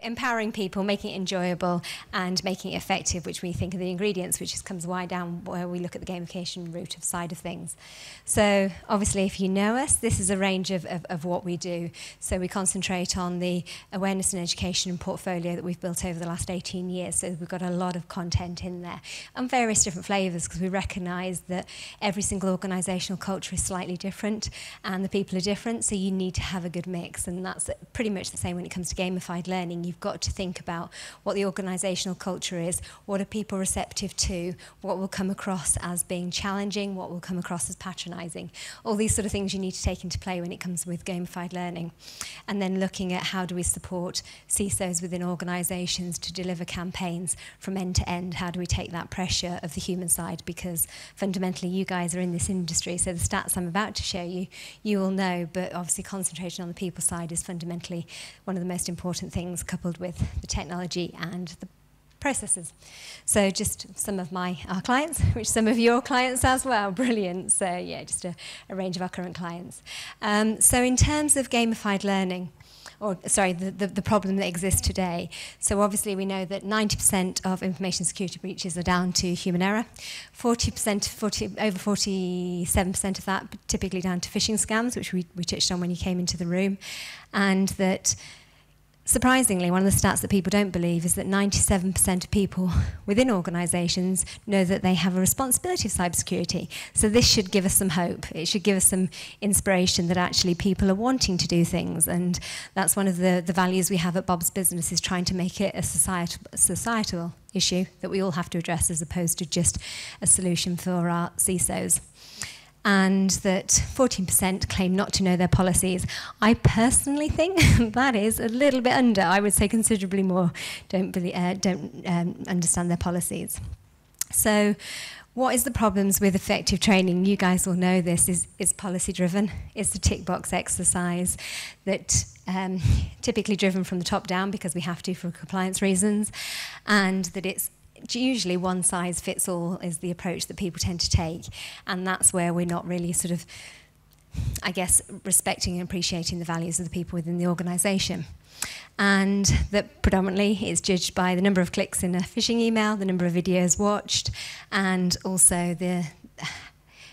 Empowering people, making it enjoyable, and making it effective, which we think are the ingredients, which just comes way down where we look at the gamification route of side of things. So obviously, if you know us, this is a range of what we do. So we concentrate on the awareness and education portfolio that we've built over the last 18 years. So we've got a lot of content in there and various different flavours, because we recognise that every single organisational culture is slightly different and the people are different, so you need to have a good mix. And that's pretty much the same when it comes to gamified learning. You've got to think about what the organisational culture is, what are people receptive to, what will come across as being challenging, what will come across as patronising. All these sort of things you need to take into play when it comes with gamified learning. And then looking at how do we support CISOs within organisations to deliver campaigns from end to end. How do we take that pressure of the human side? Because fundamentally you guys are in this industry, so the stats I'm about to show you, you all know, but obviously concentration on the people side is fundamentally one of the most important things, coupled with the technology and the processes. So just some of our clients, which some of your clients as well. Brilliant. So yeah, just a range of our current clients. So in terms of gamified learning, or sorry, the problem that exists today. So obviously we know that 90% of information security breaches are down to human error. Over 47% of that typically down to phishing scams, which we touched on when you came into the room. And that, surprisingly, one of the stats that people don't believe is that 97% of people within organisations know that they have a responsibility of cybersecurity. So this should give us some hope. It should give us some inspiration that actually people are wanting to do things. And that's one of the values we have at Bob's Business, is trying to make it a societal issue that we all have to address, as opposed to just a solution for our CISOs. And that 14% claim not to know their policies. I personally think that is a little bit under. I would say considerably more don't understand their policies. So what is the problems with effective training? You guys will know this is policy driven. It's the tick box exercise that typically driven from the top down, because we have to for compliance reasons, and that it's usually one size fits all is the approach that people tend to take, and that's where we're not really sort of, I guess, respecting and appreciating the values of the people within the organisation. And that predominantly is judged by the number of clicks in a phishing email, the number of videos watched, and also the,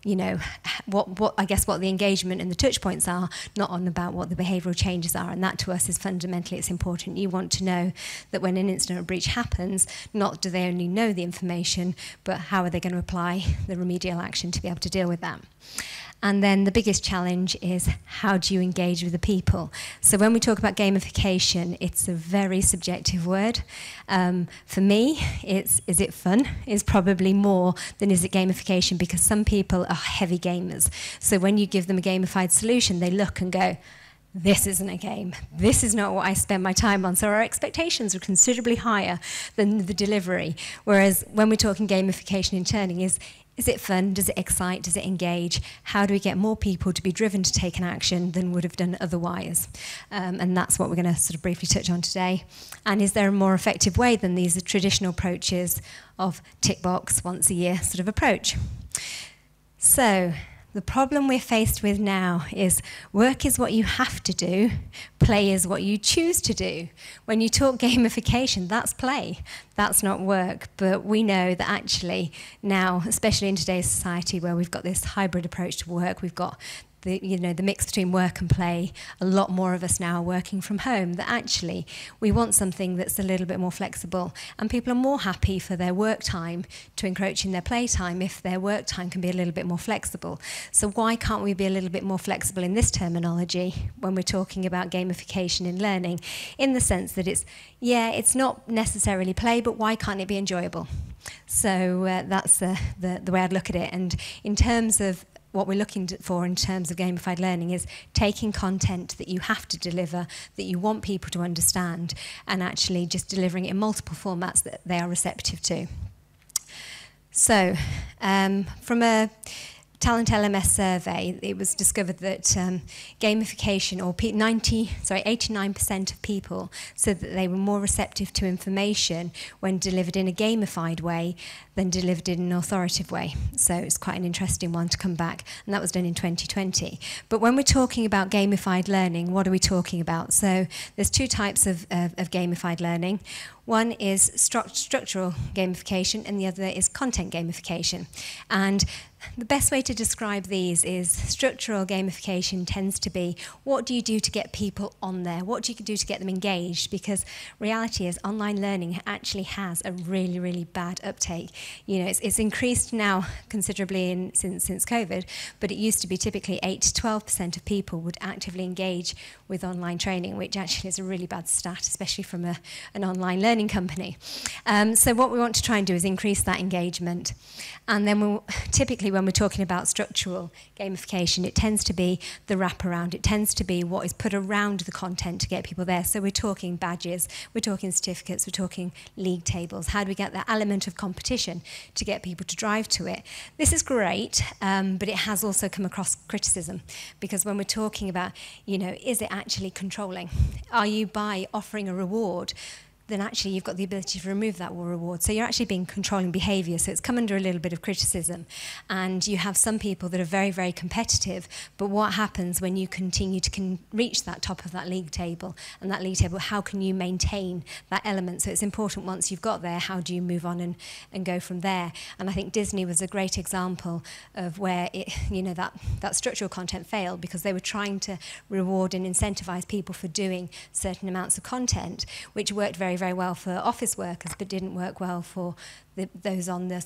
you know, what the engagement and the touch points are, not on about what the behavioural changes are. And that to us is fundamentally, it's important. You want to know that when an incident or breach happens, not do they only know the information, but how are they going to apply the remedial action to be able to deal with that. And then the biggest challenge is, how do you engage with the people? So when we talk about gamification, it's a very subjective word. For me, is it fun? Is probably more than is it gamification, because some people are heavy gamers. So when you give them a gamified solution, they look and go, this isn't a game. This is not what I spend my time on. So our expectations are considerably higher than the delivery. Whereas when we're talking gamification in turning, is it fun? Does it excite? Does it engage? How do we get more people to be driven to take an action than would have done otherwise? And that's what we're going to sort of briefly touch on today. And is there a more effective way than these traditional approaches of tick box, once a year sort of approach? So the problem we're faced with now is work is what you have to do, play is what you choose to do. When you talk gamification, that's play, that's not work. But we know that actually now, especially in today's society where we've got this hybrid approach to work, we've got the mix between work and play, a lot more of us now are working from home, that actually we want something that's a little bit more flexible, and people are more happy for their work time to encroach in their play time if their work time can be a little bit more flexible. So why can't we be a little bit more flexible in this terminology when we're talking about gamification in learning, in the sense that it's not necessarily play, but why can't it be enjoyable? So that's the way I'd look at it. And in terms of what we're looking for in terms of gamified learning is taking content that you have to deliver, that you want people to understand, and actually just delivering it in multiple formats that they are receptive to. So from a Talent LMS survey, it was discovered that gamification, or 89% of people said that they were more receptive to information when delivered in a gamified way than delivered in an authoritative way. So it's quite an interesting one to come back, and that was done in 2020. But when we're talking about gamified learning, what are we talking about? So there's two types of gamified learning. One is structural gamification, and the other is content gamification. And the best way to describe these is structural gamification tends to be, what do you do to get people on there? What do you do to get them engaged? Because reality is online learning actually has a really, really bad uptake. You know, it's increased now considerably since COVID, but it used to be typically 8 to 12% of people would actively engage with online training, which actually is a really bad stat, especially from an online learning company. So what we want to try and do is increase that engagement. And then typically when we're talking about structural gamification, it tends to be the wraparound. It tends to be what is put around the content to get people there. So we're talking badges, we're talking certificates, we're talking league tables. How do we get that element of competition to get people to drive to it? This is great, but it has also come across criticism, because when we're talking about, you know, is it actually controlling? Are you, by offering a reward, then actually you've got the ability to remove that reward. So you're actually being controlling behaviour. So it's come under a little bit of criticism. And you have some people that are very, very competitive. But what happens when you continue to reach that top of that league table? And that league table, how can you maintain that element? So it's important, once you've got there, how do you move on and go from there? And I think Disney was a great example of where that structural content failed, because they were trying to reward and incentivise people for doing certain amounts of content, which worked very, very well for office workers, but didn't work well for those on the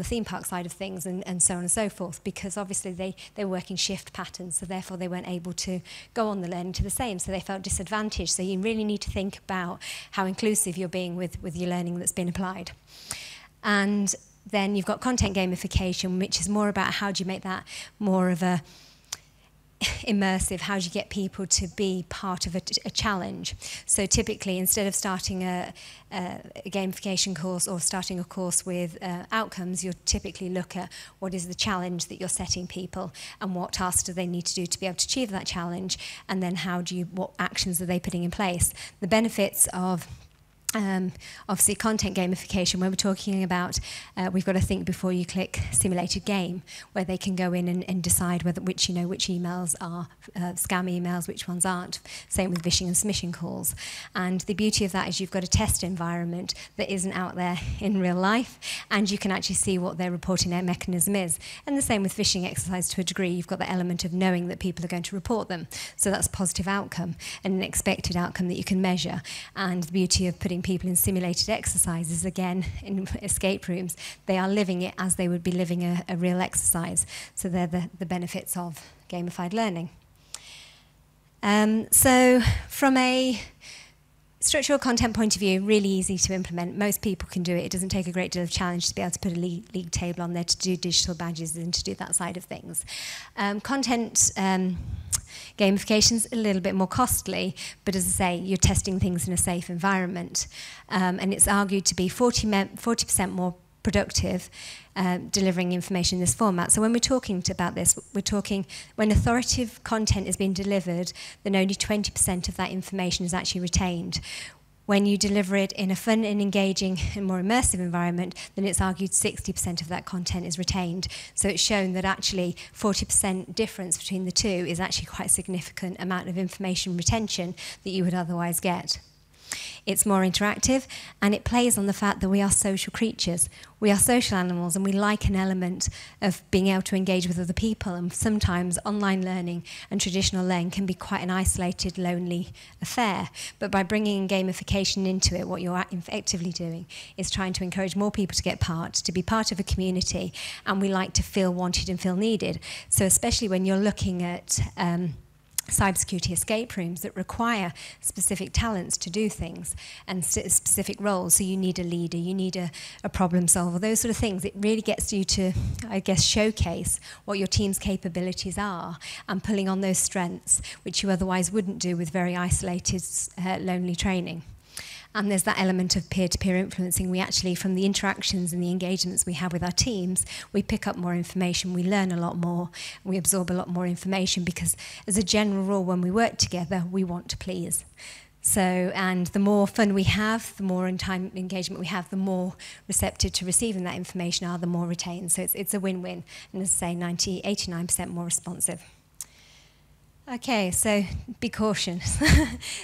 theme park side of things, and so on and so forth, because obviously they were working shift patterns, so therefore they weren't able to go on the learning to the same, so they felt disadvantaged. So you really need to think about how inclusive you're being with your learning that's been applied. And then you've got content gamification, which is more about how do you make that more of a immersive. How do you get people to be part of a challenge? So typically, instead of starting a gamification course or starting a course with outcomes, you'll typically look at what is the challenge that you're setting people, and what tasks do they need to do to be able to achieve that challenge, and then what actions are they putting in place. The benefits of obviously content gamification, when we're talking about, we've got to think before you click simulated game, where they can go in and decide which emails are scam emails, which ones aren't. Same with phishing and smishing calls. And the beauty of that is you've got a test environment that isn't out there in real life, and you can actually see what their reporting mechanism is. And the same with phishing exercise to a degree. You've got the element of knowing that people are going to report them. So that's a positive outcome and an expected outcome that you can measure. And the beauty of putting people in simulated exercises, again, in escape rooms, they are living it as they would be living a real exercise. So they're the benefits of gamified learning. So from a structural content point of view, really easy to implement. Most people can do it. It doesn't take a great deal of challenge to be able to put a league table on there, to do digital badges and to do that side of things. Content gamification's a little bit more costly, but as I say, you're testing things in a safe environment. And it's argued to be 40% more productive delivering information in this format. So when we're talking about this, we're talking when authoritative content is being delivered, then only 20% of that information is actually retained. When you deliver it in a fun and engaging and more immersive environment, then it's argued 60% of that content is retained. So it's shown that actually 40% difference between the two is actually quite a significant amount of information retention that you would otherwise get. It's more interactive, and it plays on the fact that we are social creatures. We are social animals, and we like an element of being able to engage with other people. And sometimes online learning and traditional learning can be quite an isolated, lonely affair. But by bringing gamification into it, what you're effectively doing is trying to encourage more people to get to be part of a community. And we like to feel wanted and feel needed. So especially when you're looking at cybersecurity escape rooms that require specific talents to do things and specific roles. So you need a leader, you need a problem solver, those sort of things. It really gets you to, I guess, showcase what your team's capabilities are and pulling on those strengths, which you otherwise wouldn't do with very isolated, lonely training. And there's that element of peer-to-peer influencing. We actually, from the interactions and the engagements we have with our teams, we pick up more information, we learn a lot more, we absorb a lot more information, because as a general rule, when we work together, we want to please. So, and the more fun we have, the more time engagement we have, the more receptive to receiving that information are, the more retained. So it's a win-win. And as I say, 89% more responsive. Okay, so be cautious.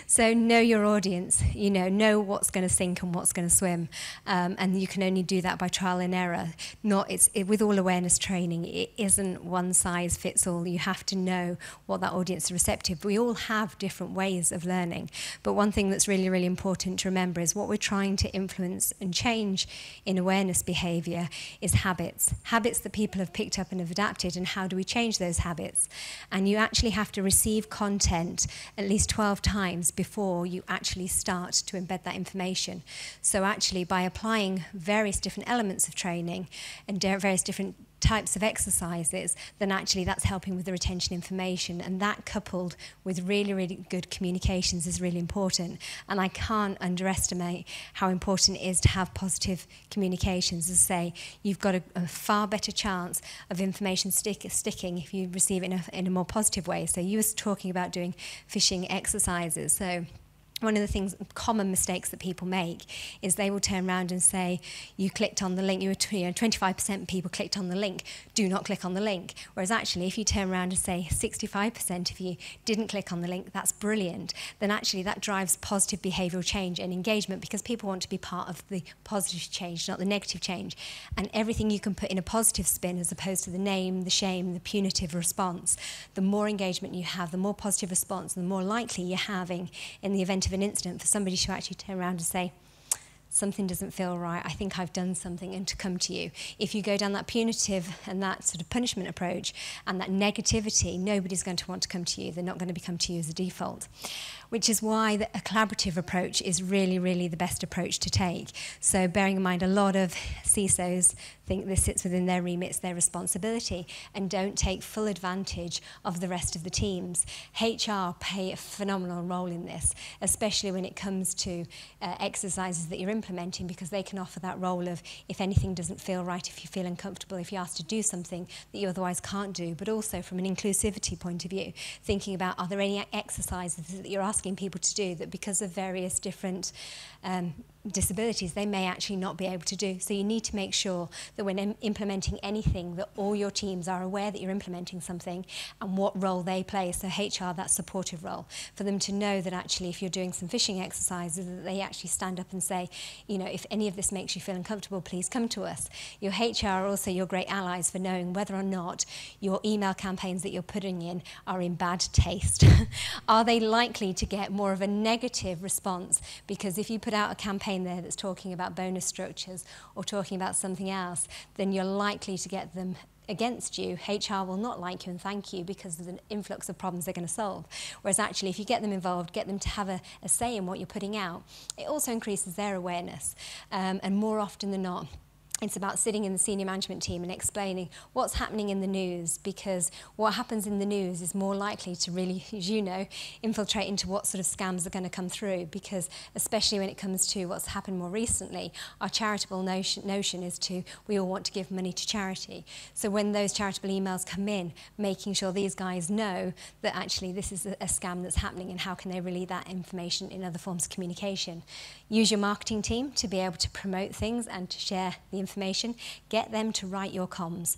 So know your audience, know what's going to sink and what's going to swim. And you can only do that by trial and error. With all awareness training, it isn't one size fits all. You have to know what that audience is receptive. We all have different ways of learning. But one thing that's really, really important to remember is what we're trying to influence and change in awareness behavior is habits. Habits that people have picked up and have adapted, and how do we change those habits? And you actually have to receive content at least 12 times before you actually start to embed that information. So actually, by applying various different elements of training and various different types of exercises, then actually that's helping with the retention information, and that coupled with really, really good communications is really important. And I can't underestimate how important it is to have positive communications. As I say, you've got a far better chance of information sticking if you receive it in a more positive way. So you were talking about doing phishing exercises. So one of the common mistakes that people make is they will turn around and say, you clicked on the link, 25% of people clicked on the link, do not click on the link. Whereas actually, if you turn around and say 65% of you didn't click on the link, that's brilliant, then actually that drives positive behavioural change and engagement, because people want to be part of the positive change, not the negative change. And everything you can put in a positive spin as opposed to the name, the shame, the punitive response, the more engagement you have, the more positive response, and the more likely you're having in the event of an incident for somebody to actually turn around and say, something doesn't feel right, I think I've done something, and to come to you. If you go down that punitive and that sort of punishment approach and that negativity, nobody's going to want to come to you. They're not going to come to you as a default. Which is why a collaborative approach is really, really the best approach to take. So bearing in mind, a lot of CISOs think this sits within their remit, it's their responsibility, and don't take full advantage of the rest of the teams. HR play a phenomenal role in this, especially when it comes to exercises that you're implementing, because they can offer that role of, if anything doesn't feel right, if you feel uncomfortable, if you're asked to do something that you otherwise can't do, but also from an inclusivity point of view, thinking about, are there any exercises that you're asking people to do that because of various different disabilities they may actually not be able to do. So you need to make sure that when implementing anything, that all your teams are aware that you're implementing something and what role they play. So HR, that supportive role, for them to know that actually if you're doing some phishing exercises, that they actually stand up and say, if any of this makes you feel uncomfortable, please come to us. Your HR are also your great allies for knowing whether or not your email campaigns that you're putting in are in bad taste. Are they likely to get more of a negative response? Because if you put out a campaign there that's talking about bonus structures or talking about something else, then you're likely to get them against you. HR will not like you and thank you because of the influx of problems they're going to solve. Whereas actually, if you get them involved, get them to have a say in what you're putting out, it also increases their awareness. And more often than not, it's about sitting in the senior management team and explaining what's happening in the news, because what happens in the news is more likely to really, as you know, infiltrate into what sort of scams are going to come through, because especially when it comes to what's happened more recently, our charitable notion is we all want to give money to charity. So when those charitable emails come in, making sure these guys know that actually this is a scam that's happening and how can they relay that information in other forms of communication. Use your marketing team to be able to promote things and to share the information. Get them to write your comms.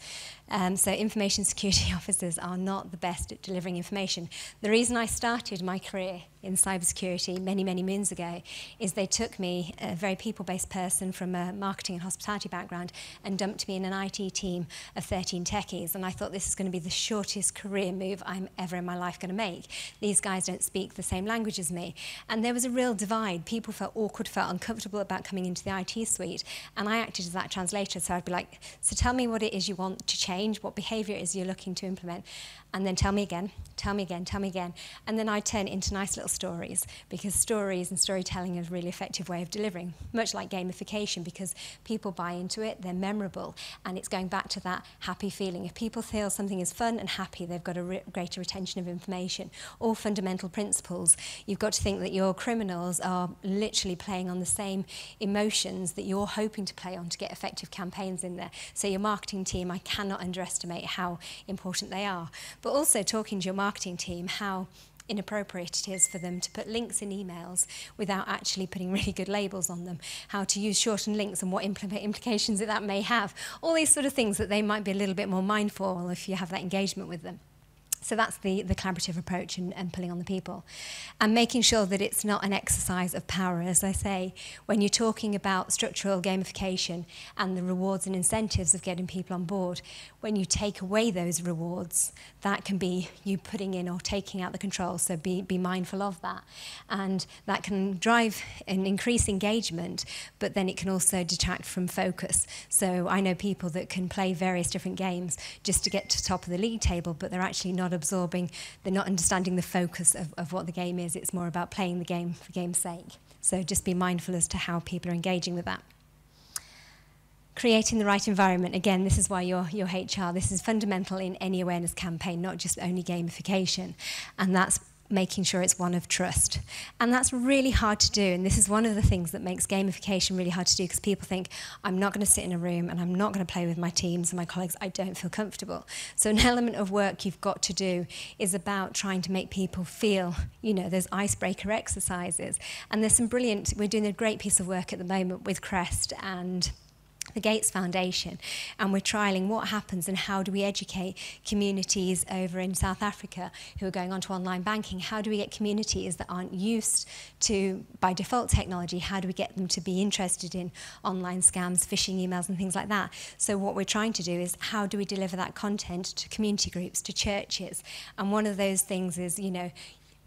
So information security officers are not the best at delivering information. The reason I started my career in cybersecurity many, many moons ago is they took me, a very people-based person from a marketing and hospitality background, and dumped me in an IT team of 13 techies. And I thought this is going to be the shortest career move I'm ever in my life going to make. These guys don't speak the same language as me. And there was a real divide. People felt awkward, felt uncomfortable about coming into the IT suite. And I acted as that translator. So I'd be like, so tell me what it is you want to change, what behavior it is you're looking to implement. And then tell me again, tell me again, tell me again. And then I'd turn it into nice little tell stories, because stories and storytelling is a really effective way of delivering, much like gamification, because people buy into it, they're memorable, and it's going back to that happy feeling. If people feel something is fun and happy, they've got a greater retention of information. All fundamental principles. You've got to think that your criminals are literally playing on the same emotions that you're hoping to play on to get effective campaigns in there. So your marketing team, I cannot underestimate how important they are. But also talking to your marketing team, how inappropriate it is for them to put links in emails without actually putting really good labels on them, how to use shortened links and what implications that may have, all these sort of things that they might be a little bit more mindful if you have that engagement with them. So that's the collaborative approach and pulling on the people. And making sure that it's not an exercise of power. As I say, when you're talking about structural gamification and the rewards and incentives of getting people on board, when you take away those rewards, that can be you putting in or taking out the control, so be mindful of that. And that can drive and increase engagement, but then it can also detract from focus. So I know people that can play various different games just to get to the top of the league table, but they're actually not absorbing, they're not understanding the focus of what the game is. It's more about playing the game for game's sake. So just be mindful as to how people are engaging with that. Creating the right environment. Again, this is why you're HR. This is fundamental in any awareness campaign, not just only gamification. And that's making sure it's one of trust. And that's really hard to do, and this is one of the things that makes gamification really hard to do, because people think, I'm not going to sit in a room and I'm not going to play with my teams and my colleagues, I don't feel comfortable. So an element of work you've got to do is about trying to make people feel, you know, there's icebreaker exercises. And there's some brilliant, we're doing a great piece of work at the moment with Crest and the Gates Foundation, and we're trialling what happens and how do we educate communities over in South Africa who are going on to online banking. How do we get communities that aren't used to, by default, technology, how do we get them to be interested in online scams, phishing emails and things like that? So what we're trying to do is how do we deliver that content to community groups, to churches? And one of those things is, you know,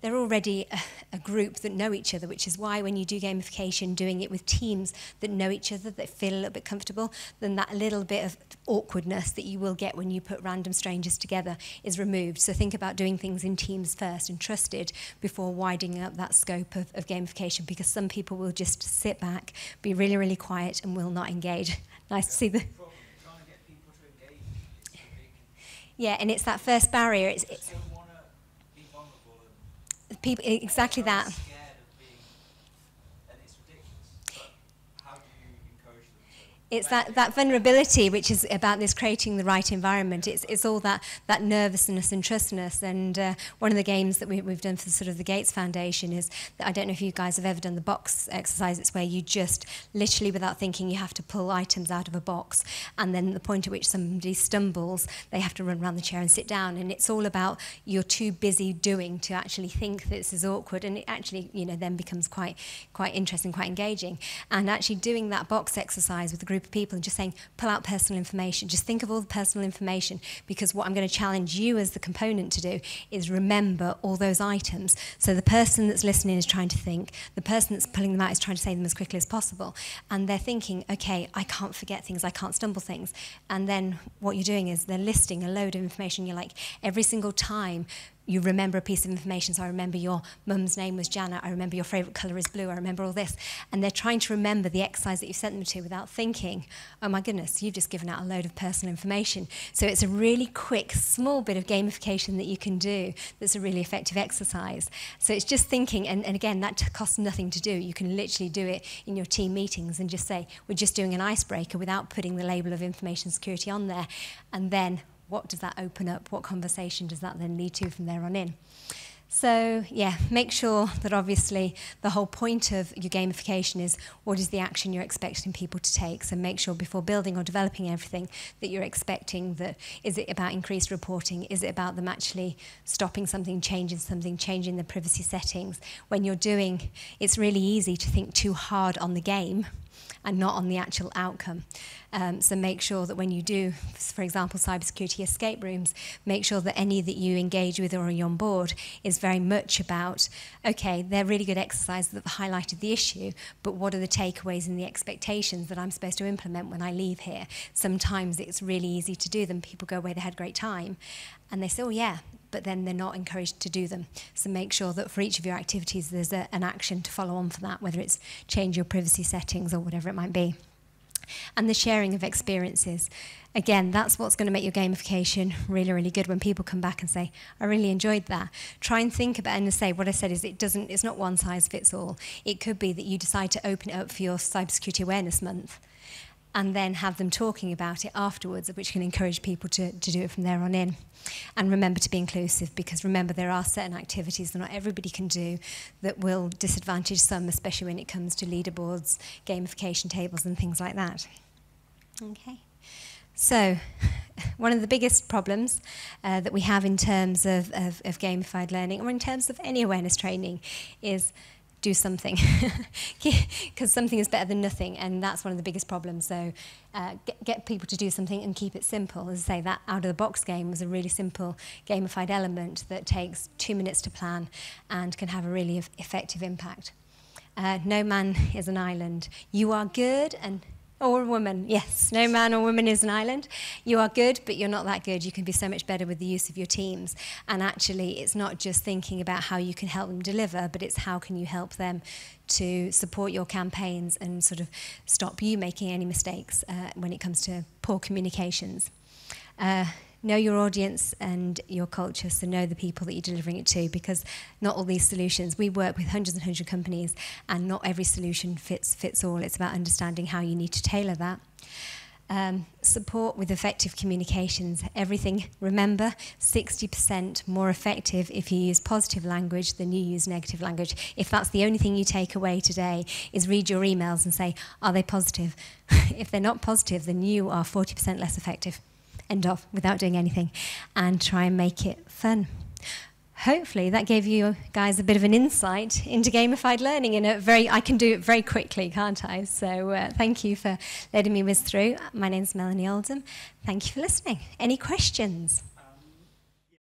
they're already a group that know each other, which is why when you do gamification, doing it with teams that know each other, that feel a little bit comfortable, then that little bit of awkwardness that you will get when you put random strangers together is removed. So think about doing things in teams first and trusted before widening up that scope of gamification, because some people will just sit back, be really, really quiet and will not engage. Nice to see the... Yeah, and it's that first barrier. It's people, exactly that. It's that vulnerability, which is about this creating the right environment. It's all that nervousness and trustness. And one of the games that we've done for sort of the Gates Foundation is that, I don't know if you guys have ever done the box exercise. It's where you just literally, without thinking, you have to pull items out of a box. And then the point at which somebody stumbles, they have to run around the chair and sit down. And it's all about you're too busy doing to actually think that this is awkward. And it actually, you know, then becomes quite interesting, quite engaging. And actually doing that box exercise with a group of people and just saying, pull out personal information. Just think of all the personal information, because what I'm going to challenge you as the component to do is remember all those items. So the person that's listening is trying to think, the person that's pulling them out is trying to say them as quickly as possible. And they're thinking, okay, I can't forget things, I can't stumble things. And then what you're doing is they're listing a load of information. You're like, every single time you remember a piece of information. So I remember your mum's name was Janet. I remember your favourite colour is blue. I remember all this. And they're trying to remember the exercise that you sent them to without thinking, oh my goodness, you've just given out a load of personal information. So it's a really quick, small bit of gamification that you can do that's a really effective exercise. So it's just thinking, and again, that costs nothing to do. You can literally do it in your team meetings and just say, we're just doing an icebreaker without putting the label of information security on there. And then what does that open up? What conversation does that then lead to from there on in? So, yeah, make sure that obviously the whole point of your gamification is what is the action you're expecting people to take. So make sure before building or developing everything that you're expecting that, is it about increased reporting? Is it about them actually stopping something, changing the privacy settings? When you're doing, it's really easy to think too hard on the game and not on the actual outcome. So make sure that when you do, for example, cybersecurity escape rooms, make sure that any that you engage with or are on board is very much about, okay, they're really good exercises that have highlighted the issue, but what are the takeaways and the expectations that I'm supposed to implement when I leave here? Sometimes it's really easy to do them. People go away, they had a great time. And they say, oh yeah, but then they're not encouraged to do them. So make sure that for each of your activities there's an action to follow on for that, whether it's change your privacy settings or whatever it might be. And the sharing of experiences. Again, that's what's going to make your gamification really, really good when people come back and say, I really enjoyed that. Try and think about it and say, what I said is it's not one size fits all. It could be that you decide to open it up for your Cybersecurity Awareness Month and then have them talking about it afterwards, which can encourage people to do it from there on in. And remember to be inclusive, because remember there are certain activities that not everybody can do that will disadvantage some, especially when it comes to leaderboards, gamification tables and things like that. Okay. So, one of the biggest problems that we have in terms of gamified learning, or in terms of any awareness training, is do something, because something is better than nothing, and that's one of the biggest problems. So get people to do something and keep it simple. As I say, that out-of-the-box game was a really simple gamified element that takes 2 minutes to plan and can have a really effective impact. No man is an island. You are good, or a woman, yes. No man or woman is an island. You are good, but you're not that good. You can be so much better with the use of your teams. And actually, it's not just thinking about how you can help them deliver, but it's how can you help them to support your campaigns and sort of stop you making any mistakes when it comes to poor communications. Know your audience and your culture, so know the people that you're delivering it to, because not all these solutions, we work with hundreds and hundreds of companies, and not every solution fits all. It's about understanding how you need to tailor that. Support with effective communications. Everything, remember, 60% more effective if you use positive language than you use negative language. If that's the only thing you take away today, is read your emails and say, are they positive? If they're not positive, then you are 40% less effective. End of, without doing anything, and try and make it fun. Hopefully that gave you guys a bit of an insight into gamified learning in I can do it very quickly, can't I? So thank you for letting me whiz through. My name's Melanie Oldham. Thank you for listening. Any questions?